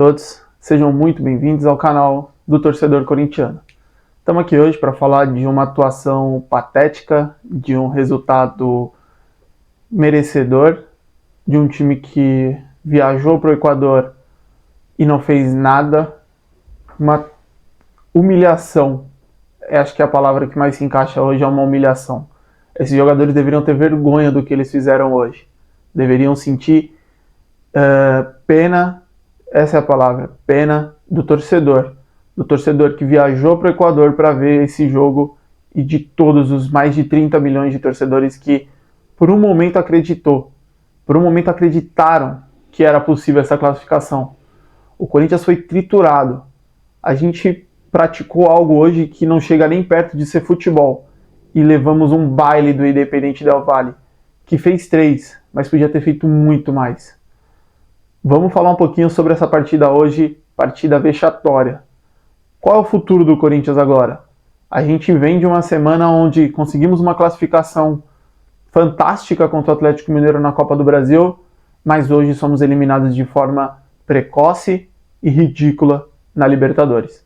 Todos, sejam muito bem-vindos ao canal do Torcedor Corintiano. Estamos aqui hoje para falar de uma atuação patética, de um resultado merecedor, de um time que viajou para o Equador e não fez nada, uma humilhação. Acho que a palavra que mais se encaixa hoje é uma humilhação. Esses jogadores deveriam ter vergonha do que eles fizeram hoje. Deveriam sentir pena. Essa é a palavra, pena do torcedor que viajou para o Equador para ver esse jogo e de todos os mais de 30 milhões de torcedores que por um momento acreditaram que era possível essa classificação. O Corinthians foi triturado. A gente praticou algo hoje que não chega nem perto de ser futebol e levamos um baile do Independiente Del Valle, que fez 3, mas podia ter feito muito mais. Vamos falar um pouquinho sobre essa partida hoje, partida vexatória. Qual é o futuro do Corinthians agora? A gente vem de uma semana onde conseguimos uma classificação fantástica contra o Atlético Mineiro na Copa do Brasil, mas hoje somos eliminados de forma precoce e ridícula na Libertadores.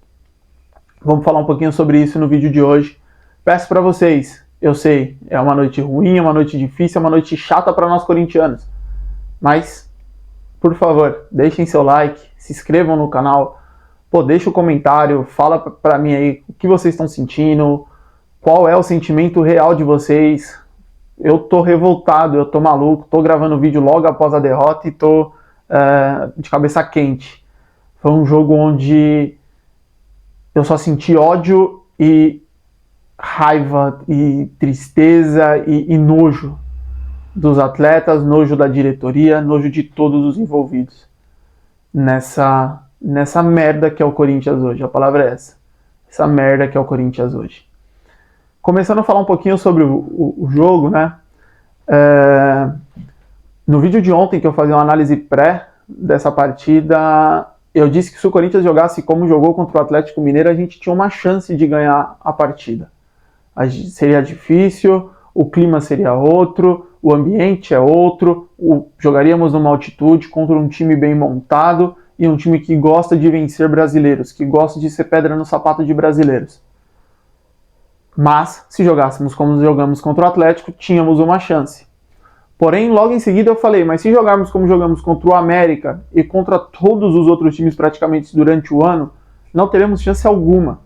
Vamos falar um pouquinho sobre isso no vídeo de hoje. Peço para vocês, eu sei, é uma noite ruim, é uma noite difícil, é uma noite chata para nós corintianos, mas por favor, deixem seu like, se inscrevam no canal, deixa o comentário, fala pra mim aí o que vocês estão sentindo, qual é o sentimento real de vocês. Eu tô revoltado, eu tô maluco, tô gravando vídeo logo após a derrota e tô de cabeça quente. Foi um jogo onde eu só senti ódio e raiva e tristeza e nojo dos atletas, nojo da diretoria, nojo de todos os envolvidos nessa merda que é o Corinthians hoje. A palavra é essa merda que é o Corinthians hoje. Começando a falar um pouquinho sobre o jogo, né? No vídeo de ontem que eu fazia uma análise pré dessa partida, eu disse que se o Corinthians jogasse como jogou contra o Atlético Mineiro, a gente tinha uma chance de ganhar a partida. Seria difícil, o clima seria outro, o ambiente é outro, jogaríamos numa altitude contra um time bem montado e um time que gosta de vencer brasileiros, que gosta de ser pedra no sapato de brasileiros. Mas, se jogássemos como jogamos contra o Atlético, tínhamos uma chance. Porém, logo em seguida eu falei, mas se jogarmos como jogamos contra o América e contra todos os outros times praticamente durante o ano, não teremos chance alguma.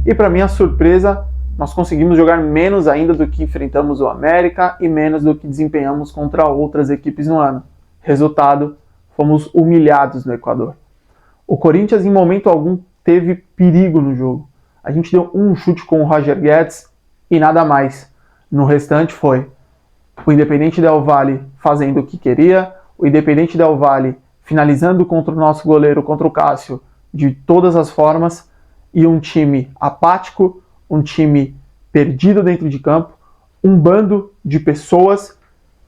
E para minha surpresa, nós conseguimos jogar menos ainda do que enfrentamos o América e menos do que desempenhamos contra outras equipes no ano. Resultado, fomos humilhados no Equador. O Corinthians em momento algum teve perigo no jogo. A gente deu um chute com o Roger Guedes e nada mais. No restante foi o Independiente Del Valle fazendo o que queria, o Independiente Del Valle finalizando contra o nosso goleiro, contra o Cássio, de todas as formas, e um time apático, um time perdido dentro de campo, um bando de pessoas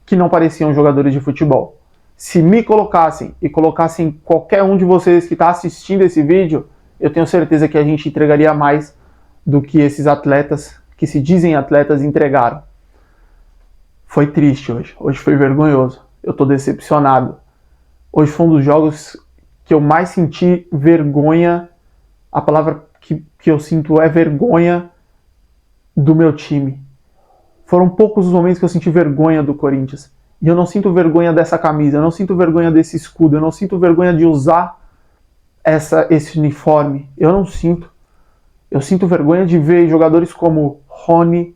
que não pareciam jogadores de futebol. Se me colocassem e colocassem qualquer um de vocês que está assistindo esse vídeo, eu tenho certeza que a gente entregaria mais do que esses atletas, que se dizem atletas, entregaram. Foi triste hoje. Hoje foi vergonhoso. Eu estou decepcionado. Hoje foi um dos jogos que eu mais senti vergonha. A palavra que eu sinto é vergonha do meu time. Foram poucos os momentos que eu senti vergonha do Corinthians. E eu não sinto vergonha dessa camisa, eu não sinto vergonha desse escudo, eu não sinto vergonha de usar esse uniforme. Eu não sinto. Eu sinto vergonha de ver jogadores como Rony,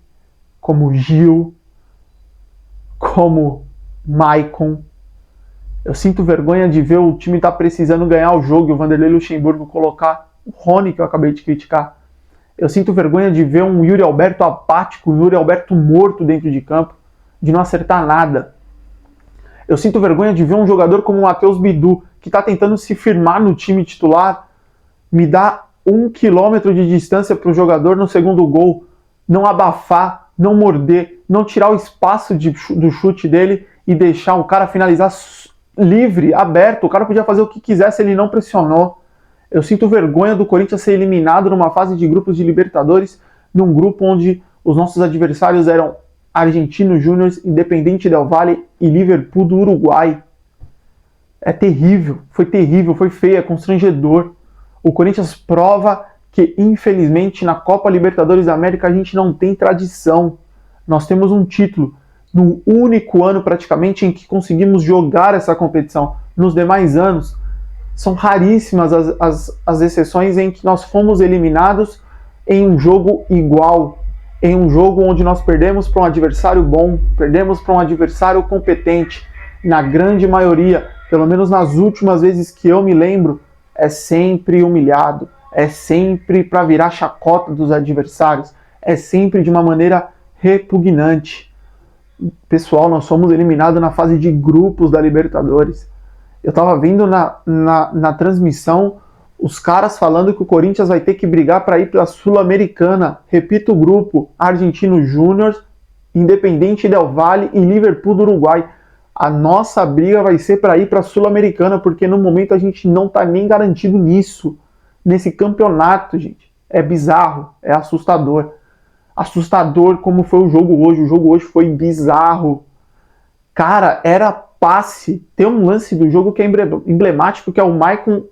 como Gil, como Maicon. Eu sinto vergonha de ver o time estar precisando ganhar o jogo e o Vanderlei Luxemburgo colocar o Rony, que eu acabei de criticar. Eu sinto vergonha de ver um Yuri Alberto apático, um Yuri Alberto morto dentro de campo, de não acertar nada. Eu sinto vergonha de ver um jogador como o Matheus Bidu, que está tentando se firmar no time titular, me dá 1 quilômetro de distância para o jogador no segundo gol, não abafar, não morder, não tirar o espaço do chute dele e deixar o cara finalizar livre, aberto. O cara podia fazer o que quisesse, ele não pressionou. Eu sinto vergonha do Corinthians ser eliminado numa fase de grupos de Libertadores, num grupo onde os nossos adversários eram Argentino Júnior, Independiente Del Valle e Liverpool do Uruguai. É terrível, foi feio, é constrangedor. O Corinthians prova que, infelizmente, na Copa Libertadores da América a gente não tem tradição. Nós temos um título no único ano praticamente em que conseguimos jogar essa competição. Nos demais anos, são raríssimas as exceções em que nós fomos eliminados em um jogo igual, em um jogo onde nós perdemos para um adversário bom, perdemos para um adversário competente. Na grande maioria, pelo menos nas últimas vezes que eu me lembro, é sempre humilhado, é sempre para virar chacota dos adversários, é sempre de uma maneira repugnante. Pessoal, nós somos eliminados na fase de grupos da Libertadores. Eu tava vendo na transmissão os caras falando que o Corinthians vai ter que brigar para ir para a Sul-Americana. Repito o grupo: Argentino Júnior, Independente Del Valle e Liverpool do Uruguai. A nossa briga vai ser para ir para a Sul-Americana, porque no momento a gente não tá nem garantido nisso, nesse campeonato, gente. É bizarro, é assustador. Assustador como foi o jogo hoje. O jogo hoje foi bizarro. Cara, era passe. Tem um lance do jogo que é emblemático, que é o Maicon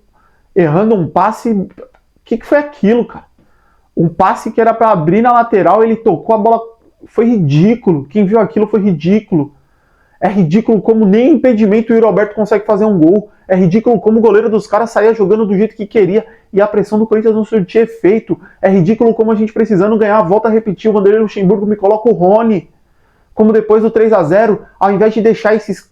errando um passe. O que foi aquilo, cara? Um passe que era para abrir na lateral, ele tocou a bola. Foi ridículo. Quem viu aquilo foi ridículo. É ridículo como nem impedimento o Yuri Alberto consegue fazer um gol. É ridículo como o goleiro dos caras saía jogando do jeito que queria e a pressão do Corinthians não surtia efeito. É ridículo como a gente precisando ganhar, volta a repetir, o Vanderlei Luxemburgo me coloca o Rony. Como depois do 3-0, ao invés de deixar esses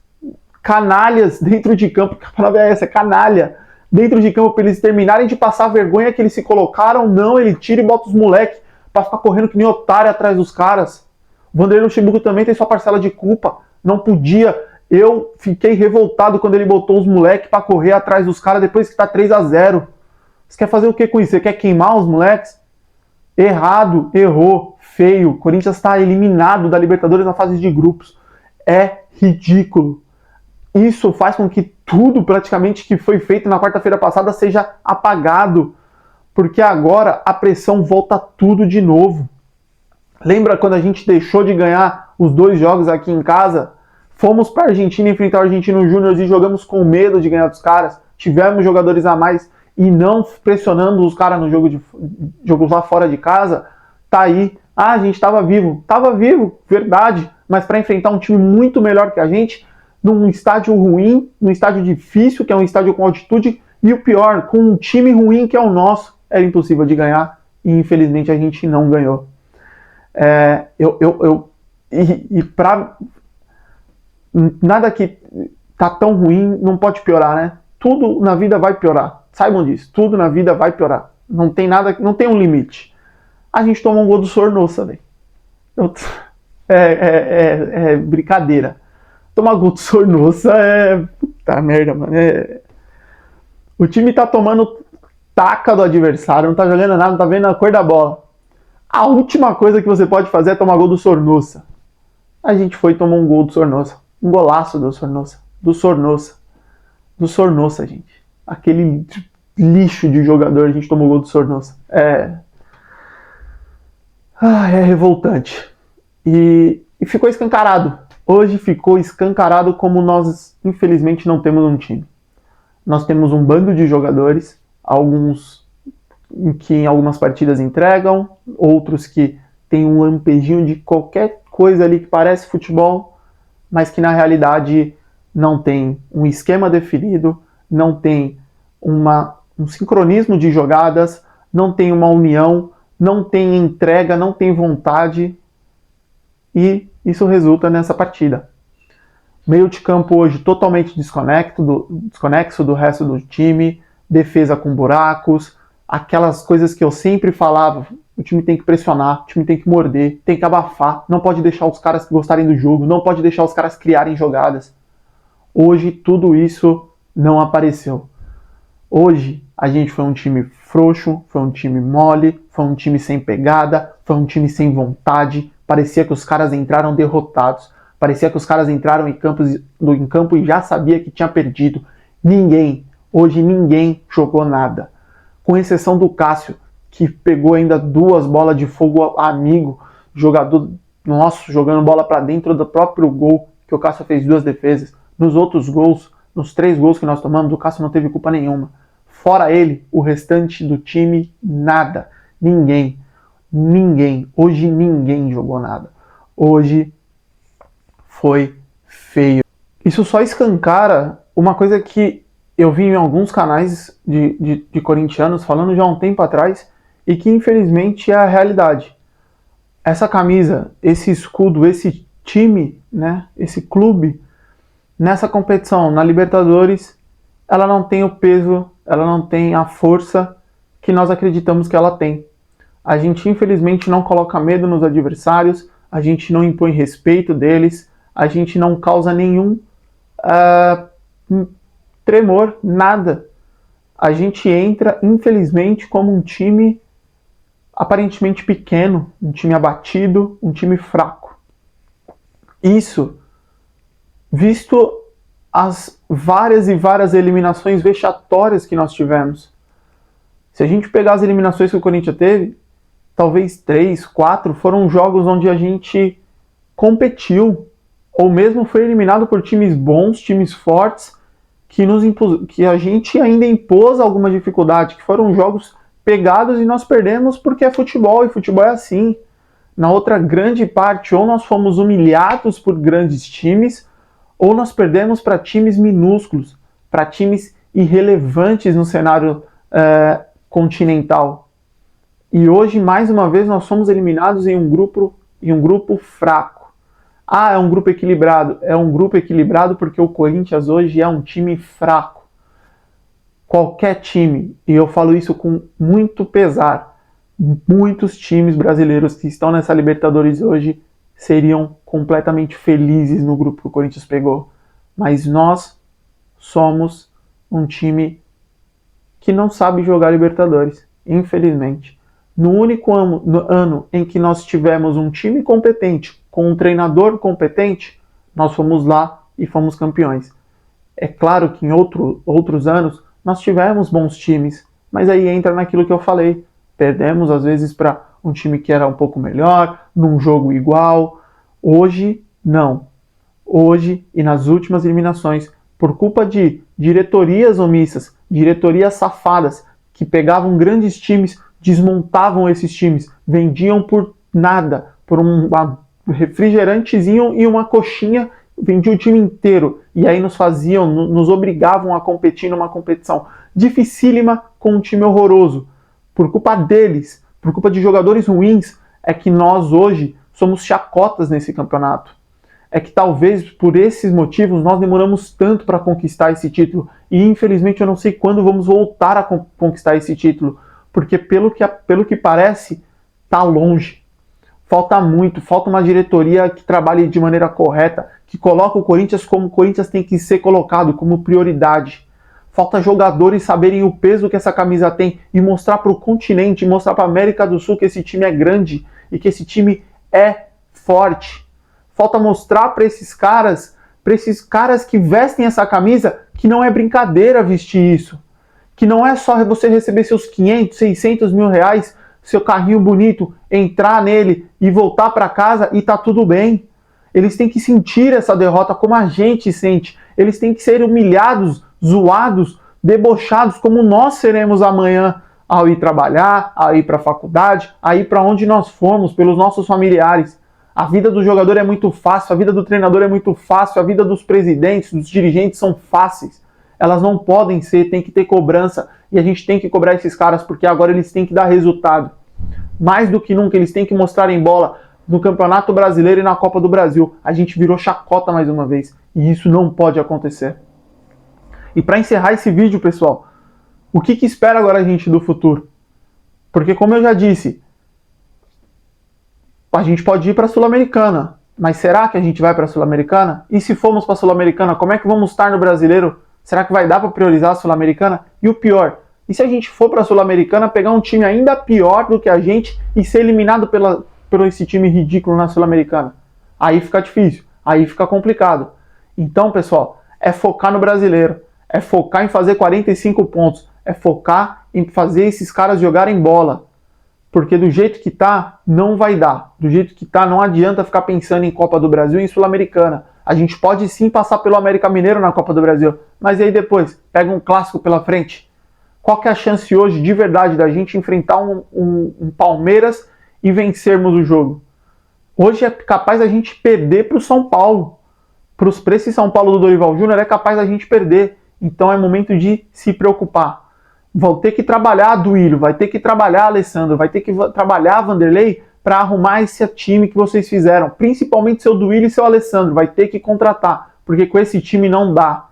canalhas dentro de campo, que a palavra é essa, canalha, dentro de campo para eles terminarem de passar a vergonha que eles se colocaram, não, ele tira e bota os moleques para ficar correndo que nem otário atrás dos caras. O Vanderlei Luxemburgo também tem sua parcela de culpa. Não podia. Eu fiquei revoltado quando ele botou os moleques pra correr atrás dos caras depois que tá 3-0. Você quer fazer o que com isso? Você quer queimar os moleques? Errado, errou, feio. O Corinthians tá eliminado da Libertadores na fase de grupos. É ridículo. Isso faz com que tudo praticamente que foi feito na quarta-feira passada seja apagado. Porque agora a pressão volta tudo de novo. Lembra quando a gente deixou de ganhar os 2 jogos aqui em casa? Fomos para a Argentina enfrentar o Argentino Júnior e jogamos com medo de ganhar dos caras. Tivemos jogadores a mais e não pressionando os caras no jogos lá fora de casa. Tá aí. Ah, a gente estava vivo. Tava vivo, verdade. Mas para enfrentar um time muito melhor que a gente, num estádio ruim, num estádio difícil, que é um estádio com altitude, e o pior, com um time ruim que é o nosso, era impossível de ganhar e infelizmente a gente não ganhou. Nada que tá tão ruim não pode piorar, né? Tudo na vida vai piorar. Saibam disso. Tudo na vida vai piorar. Não tem nada, não tem um limite. A gente tomou um gol do Sornosa, velho. É brincadeira. Tomar gol do Sornosa é... Puta merda, mano. O time tá tomando taca do adversário, não tá jogando nada, não tá vendo a cor da bola. A última coisa que você pode fazer é tomar gol do Sornosa. A gente foi e tomou um gol do Sornosa. Um golaço do Sornosa. Do Sornosa, gente. Aquele lixo de jogador, a gente tomou gol do Sornosa. É revoltante. E ficou escancarado. Hoje ficou escancarado como nós, infelizmente, não temos um time. Nós temos um bando de jogadores, alguns que em algumas partidas entregam, outros que têm um lampejinho de qualquer coisa ali que parece futebol, mas que na realidade não tem um esquema definido, não tem um sincronismo de jogadas, não tem uma união, não tem entrega, não tem vontade, e isso resulta nessa partida. Meio de campo hoje totalmente desconexo do resto do time, defesa com buracos, aquelas coisas que eu sempre falava: o time tem que pressionar, o time tem que morder, tem que abafar, não pode deixar os caras gostarem do jogo, não pode deixar os caras criarem jogadas. Hoje tudo isso não apareceu. Hoje a gente foi um time frouxo, foi um time mole, foi um time sem pegada, foi um time sem vontade, parecia que os caras entraram derrotados, parecia que os caras entraram em campo e já sabia que tinha perdido. Hoje ninguém jogou nada, com exceção do Cássio, que pegou ainda 2 bolas de fogo amigo, jogador nosso jogando bola para dentro do próprio gol, que o Cássio fez 2 defesas. Nos outros gols, nos 3 gols que nós tomamos, o Cássio não teve culpa nenhuma. Fora ele, o restante do time, nada. Ninguém. Hoje ninguém jogou nada. Hoje foi feio. Isso só escancara uma coisa que eu vi em alguns canais de corintianos falando já há um tempo atrás e que infelizmente é a realidade. Essa camisa, esse escudo, esse time, né, esse clube, nessa competição, na Libertadores, ela não tem o peso, ela não tem a força que nós acreditamos que ela tem. A gente infelizmente não coloca medo nos adversários, a gente não impõe respeito deles, a gente não causa nenhum tremor, nada. A gente entra, infelizmente, como um time aparentemente pequeno, um time abatido, um time fraco. Isso, visto as várias e várias eliminações vexatórias que nós tivemos. Se a gente pegar as eliminações que o Corinthians teve, talvez 3, 4 foram jogos onde a gente competiu, ou mesmo foi eliminado por times bons, times fortes, que a gente ainda impôs alguma dificuldade, que foram jogos pegados e nós perdemos porque é futebol, e futebol é assim. Na outra grande parte, ou nós fomos humilhados por grandes times, ou nós perdemos para times minúsculos, para times irrelevantes no cenário continental. E hoje, mais uma vez, nós somos eliminados em um grupo fraco. Ah, é um grupo equilibrado. É um grupo equilibrado porque o Corinthians hoje é um time fraco. Qualquer time, e eu falo isso com muito pesar, muitos times brasileiros que estão nessa Libertadores hoje seriam completamente felizes no grupo que o Corinthians pegou. Mas nós somos um time que não sabe jogar Libertadores, infelizmente. No único ano em que nós tivemos um time competente, com um treinador competente, nós fomos lá e fomos campeões. É claro que em outros anos nós tivemos bons times, mas aí entra naquilo que eu falei. Perdemos às vezes para um time que era um pouco melhor, num jogo igual. Hoje, não. Hoje e nas últimas eliminações, por culpa de diretorias omissas, diretorias safadas, que pegavam grandes times, desmontavam esses times, vendiam por nada, por um refrigerantezinho e uma coxinha, vendiam o time inteiro. E aí nos obrigavam a competir numa competição dificílima com um time horroroso. Por culpa deles, por culpa de jogadores ruins, é que nós hoje somos chacotas nesse campeonato. É que talvez por esses motivos nós demoramos tanto para conquistar esse título. E infelizmente eu não sei quando vamos voltar a conquistar esse título. Porque pelo que parece, está longe. Falta muito, falta uma diretoria que trabalhe de maneira correta, que coloque o Corinthians como o Corinthians tem que ser colocado, como prioridade. Falta jogadores saberem o peso que essa camisa tem e mostrar para o continente, mostrar para a América do Sul que esse time é grande e que esse time é forte. Falta mostrar para esses caras que vestem essa camisa, que não é brincadeira vestir isso. Que não é só você receber seus 500, 600 mil reais, seu carrinho bonito, entrar nele e voltar para casa e tá tudo bem. Eles têm que sentir essa derrota como a gente sente. Eles têm que ser humilhados, zoados, debochados como nós seremos amanhã ao ir trabalhar, ao ir para a faculdade, a ir para onde nós formos, pelos nossos familiares. A vida do jogador é muito fácil, a vida do treinador é muito fácil, a vida dos presidentes, dos dirigentes são fáceis. Elas não podem ser, tem que ter cobrança. E a gente tem que cobrar esses caras porque agora eles têm que dar resultado. Mais do que nunca, eles têm que mostrar em bola no Campeonato Brasileiro e na Copa do Brasil. A gente virou chacota mais uma vez. E isso não pode acontecer. E para encerrar esse vídeo, pessoal, o que espera agora a gente do futuro? Porque como eu já disse, a gente pode ir para a Sul-Americana. Mas será que a gente vai para a Sul-Americana? E se formos para a Sul-Americana, como é que vamos estar no Brasileiro? Será que vai dar para priorizar a Sul-Americana? E o pior, e se a gente for para a Sul-Americana, pegar um time ainda pior do que a gente e ser eliminado por esse time ridículo na Sul-Americana? Aí fica difícil, aí fica complicado. Então, pessoal, é focar no brasileiro, é focar em fazer 45 pontos, é focar em fazer esses caras jogarem bola. Porque do jeito que tá, não vai dar. Do jeito que tá, não adianta ficar pensando em Copa do Brasil e em Sul-Americana. A gente pode sim passar pelo América Mineiro na Copa do Brasil, mas e aí depois? Pega um clássico pela frente. Qual que é a chance hoje, de verdade, da gente enfrentar um Palmeiras e vencermos o jogo? Hoje é capaz da gente perder para o São Paulo. Para esse São Paulo do Dorival Júnior é capaz da gente perder. Então é momento de se preocupar. Vão ter que trabalhar Duílio, vai ter que trabalhar Alessandro, vai ter que trabalhar Vanderlei para arrumar esse time que vocês fizeram. Principalmente seu Duílio e seu Alessandro. Vai ter que contratar, porque com esse time não dá.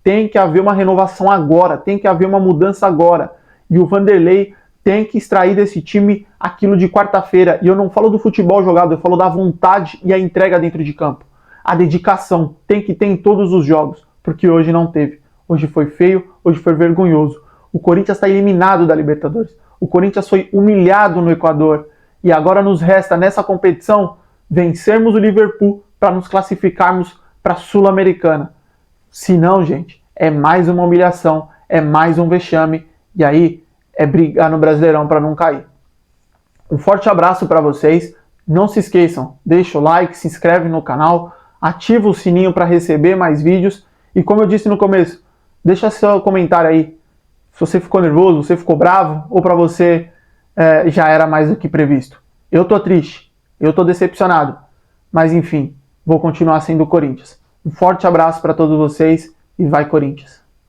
Tem que haver uma renovação agora, tem que haver uma mudança agora. E o Vanderlei tem que extrair desse time aquilo de quarta-feira. E eu não falo do futebol jogado, eu falo da vontade e a entrega dentro de campo. A dedicação tem que ter em todos os jogos, porque hoje não teve. Hoje foi feio, hoje foi vergonhoso. O Corinthians está eliminado da Libertadores. O Corinthians foi humilhado no Equador. E agora nos resta, nessa competição, vencermos o Liverpool para nos classificarmos para a Sul-Americana. Se não, gente, é mais uma humilhação, é mais um vexame. E aí é brigar no Brasileirão para não cair. Um forte abraço para vocês. Não se esqueçam, deixa o like, se inscreve no canal, ativa o sininho para receber mais vídeos. E como eu disse no começo, deixa seu comentário aí. Se você ficou nervoso, você ficou bravo, ou para você já era mais do que previsto. Eu tô triste, eu tô decepcionado, mas enfim, vou continuar sendo o Corinthians. Um forte abraço para todos vocês e vai Corinthians!